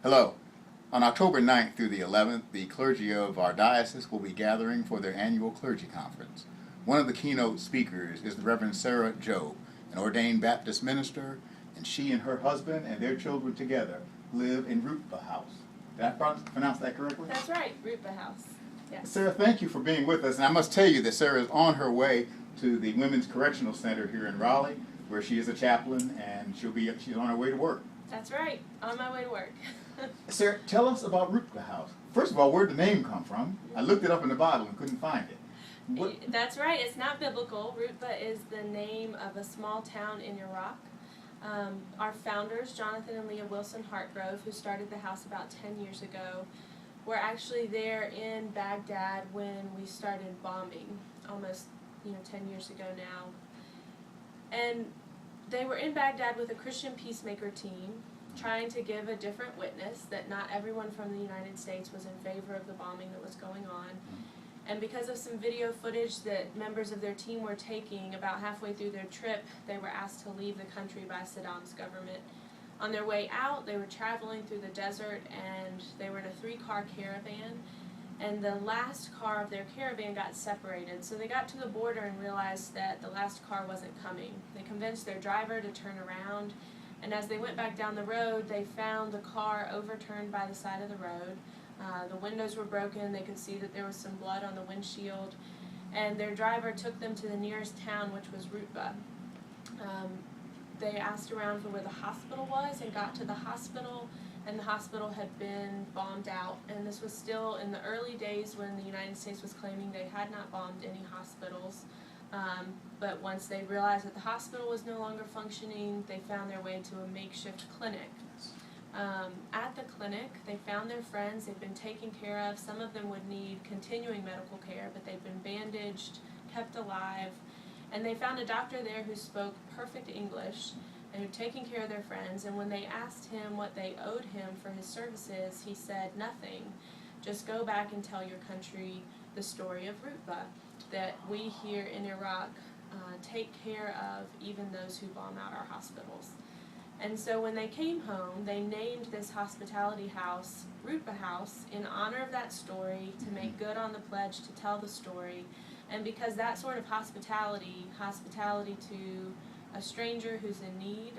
Hello. On October 9th through the 11th, the clergy of our diocese will be gathering for their annual clergy conference. One of the keynote speakers is the Reverend Sarah Jobe, an ordained Baptist minister, and she and her husband and their children together live in Rutba House. Did I pronounce that correctly? That's right, Rutba House. Yes. Sarah, thank you for being with us. And I must tell you that Sarah is on her way to the Women's Correctional Center here in Raleigh, where she is a chaplain, and she's on her way to work. That's right, on my way to work. Sarah, tell us about Rutba House. First of all, where did the name come from? I looked it up in the Bible and couldn't find it. That's right, it's not biblical. Rutba is the name of a small town in Iraq. Our founders, Jonathan and Leah Wilson Hartgrove, who started the house about 10 years ago, were actually there in Baghdad when we started bombing, almost 10 years ago now. And they were in Baghdad with a Christian peacemaker team, trying to give a different witness that not everyone from the United States was in favor of the bombing that was going on. And because of some video footage that members of their team were taking, about halfway through their trip, they were asked to leave the country by Saddam's government. On their way out, they were traveling through the desert, and they were in a 3-car caravan, and the last car of their caravan got separated. So they got to the border and realized that the last car wasn't coming. They convinced their driver to turn around, and as they went back down the road, they found the car overturned by the side of the road. The windows were broken. They could see that there was some blood on the windshield, and their driver took them to the nearest town, which was Rutba. They asked around for where the hospital was and got to the hospital, and the hospital had been bombed out. And this was still in the early days when the United States was claiming they had not bombed any hospitals. But once they realized that the hospital was no longer functioning, they found their way to a makeshift clinic. At the clinic, they found their friends. They'd been taken care of. Some of them would need continuing medical care, but they'd been bandaged, kept alive. And they found a doctor there who spoke perfect English and who'd taken care of their friends. And when they asked him what they owed him for his services, he said, "Nothing. Just go back and tell your country the story of Rutba, that we here in Iraq take care of even those who bomb out our hospitals." And so when they came home, they named this hospitality house Rutba House in honor of that story, to make good on the pledge to tell the story. And because that sort of hospitality to a stranger who's in need,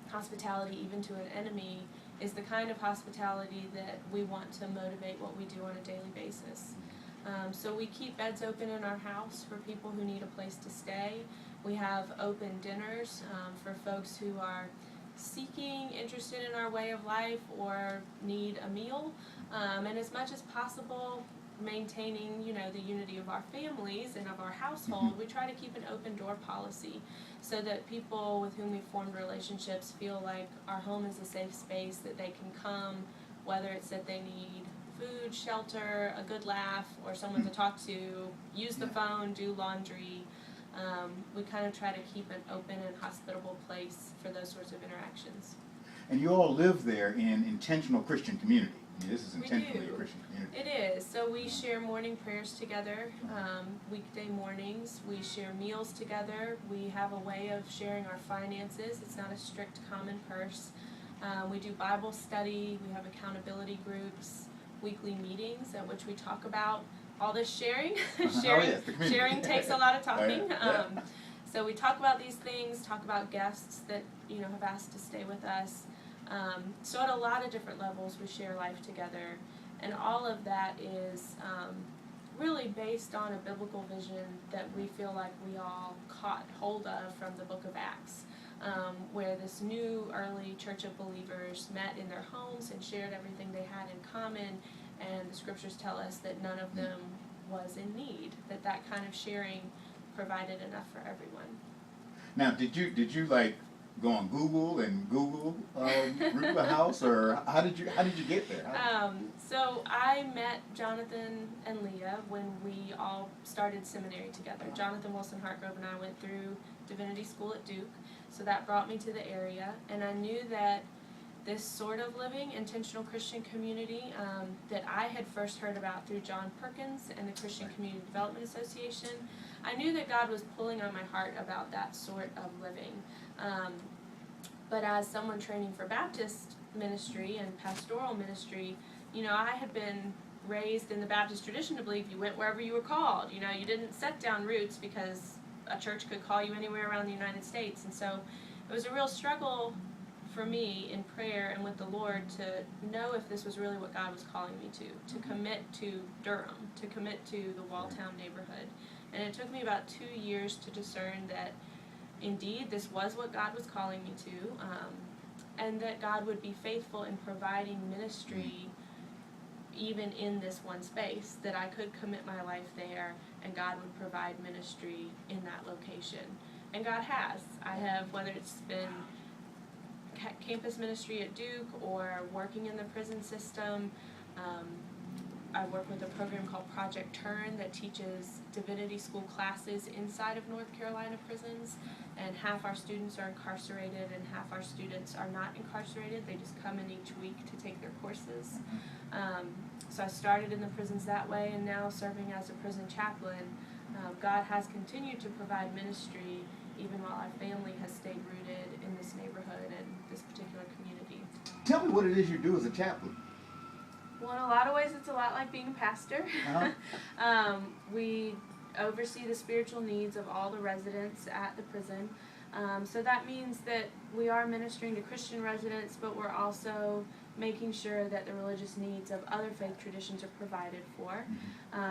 hospitality even to an enemy, is the kind of hospitality that we want to motivate what we do on a daily basis. So we keep beds open in our house for people who need a place to stay. We have open dinners for folks who are seeking, interested in our way of life, or need a meal. And as much as possible, maintaining the unity of our families and of our household, we try to keep an open door policy so that people with whom we've formed relationships feel like our home is a safe space, that they can come, whether it's that they need food, shelter, a good laugh, or someone to talk to, use the phone, do laundry. We kind of try to keep an open and hospitable place for those sorts of interactions. And you all live there in intentional Christian community. I mean, this is intentionally a Christian community. It is. So we share morning prayers together, weekday mornings. We share meals together. We have a way of sharing our finances. It's not a strict common purse. We do Bible study. We have accountability groups, weekly meetings at which we talk about all this sharing. Sharing takes a lot of talking. So we talk about these things, talk about guests that have asked to stay with us. So at a lot of different levels, we share life together, and all of that is really based on a biblical vision that we feel like we all caught hold of from the book of Acts, where this new early church of believers met in their homes and shared everything they had in common, and the scriptures tell us that none of them was in need, that kind of sharing provided enough for everyone. Now, did you like go on Google and Google Rutba House, or how did you get there? So I met Jonathan and Leah when we all started seminary together. Jonathan Wilson Hartgrove and I went through divinity school at Duke, so that brought me to the area, and I knew that this sort of living, intentional Christian community that I had first heard about through John Perkins and the Christian Community Development Association, I knew that God was pulling on my heart about that sort of living. But as someone training for Baptist ministry and pastoral ministry, you know, I had been raised in the Baptist tradition to believe you went wherever you were called. You know, you didn't set down roots because a church could call you anywhere around the United States. And so it was a real struggle for me in prayer and with the Lord to know if this was really what God was calling me to commit to Durham, to commit to the Walltown neighborhood. And it took me about 2 years to discern that indeed this was what God was calling me to, and that God would be faithful in providing ministry even in this one space, that I could commit my life there and God would provide ministry in that location. And God has. I have, whether it's been campus ministry at Duke or working in the prison system. I work with a program called Project Turn that teaches divinity school classes inside of North Carolina prisons, and half our students are incarcerated and half our students are not incarcerated. They just come in each week to take their courses. So I started in the prisons that way, and now serving as a prison chaplain, God has continued to provide ministry even while our family has stayed rooted in this neighborhood and this particular community. Tell me what it is you do as a chaplain. Well, in a lot of ways, it's a lot like being a pastor. Uh-huh. We oversee the spiritual needs of all the residents at the prison. So that means that we are ministering to Christian residents, but we're also making sure that the religious needs of other faith traditions are provided for.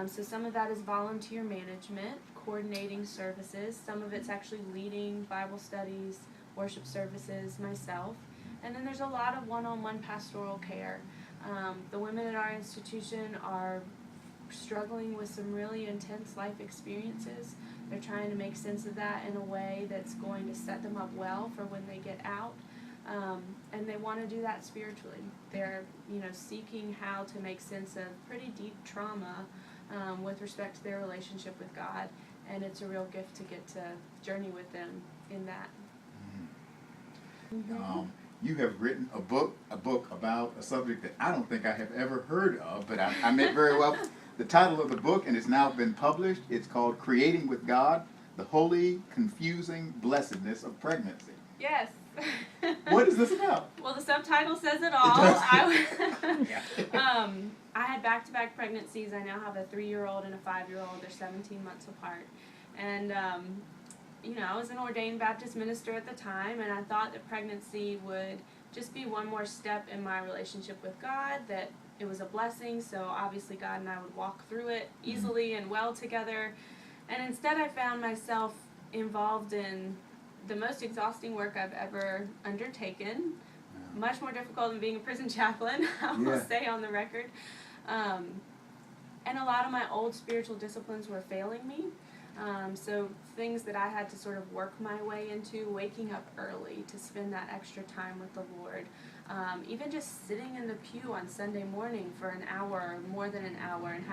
So some of that is volunteer management, coordinating services. Some of it's actually leading Bible studies, worship services myself. And then there's a lot of one-on-one pastoral care. The women at our institution are struggling with some really intense life experiences. They're trying to make sense of that in a way that's going to set them up well for when they get out. And they want to do that spiritually. They're, seeking how to make sense of pretty deep trauma with respect to their relationship with God. And it's a real gift to get to journey with them in that. You have written a book about a subject that I don't think I have ever heard of, but I may very well. The title of the book, and it's now been published, it's called Creating with God, The Holy, Confusing Blessedness of Pregnancy. Yes. What is this about? Well, the subtitle says it all. I had back-to-back pregnancies. I now have a 3-year-old and a 5-year-old. They're 17 months apart. And, I was an ordained Baptist minister at the time, and I thought that pregnancy would just be one more step in my relationship with God, that it was a blessing, so obviously God and I would walk through it easily and well together. And instead I found myself involved in the most exhausting work I've ever undertaken, much more difficult than being a prison chaplain, I will say on the record. And a lot of my old spiritual disciplines were failing me. So things that I had to sort of work my way into, waking up early to spend that extra time with the Lord. Even just sitting in the pew on Sunday morning for an hour or more than an hour, and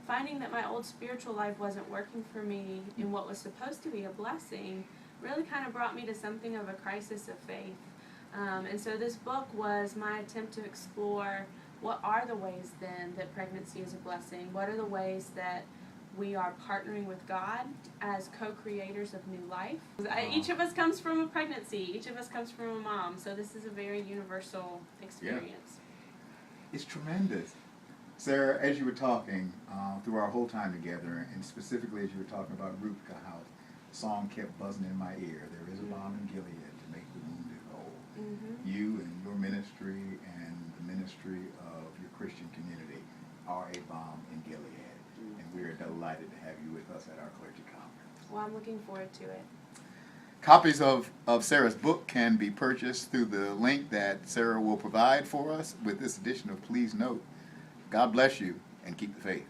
finding that my old spiritual life wasn't working for me in what was supposed to be a blessing really kind of brought me to something of a crisis of faith. And so this book was my attempt to explore what are the ways then that pregnancy is a blessing? What are the ways that we are partnering with God as co-creators of new life? Each of us comes from a pregnancy. Each of us comes from a mom. So this is a very universal experience. It's tremendous. Sarah, as you were talking through our whole time together, and specifically as you were talking about Rupka, how the song kept buzzing in my ear, there is a balm in Gilead to make the wounded whole. You and your ministry and the ministry of your Christian community are a balm in Gilead. And we are delighted to have you with us at our clergy conference. Well, I'm looking forward to it. Copies of Sarah's book can be purchased through the link that Sarah will provide for us with this edition of Please Note. God bless you and keep the faith.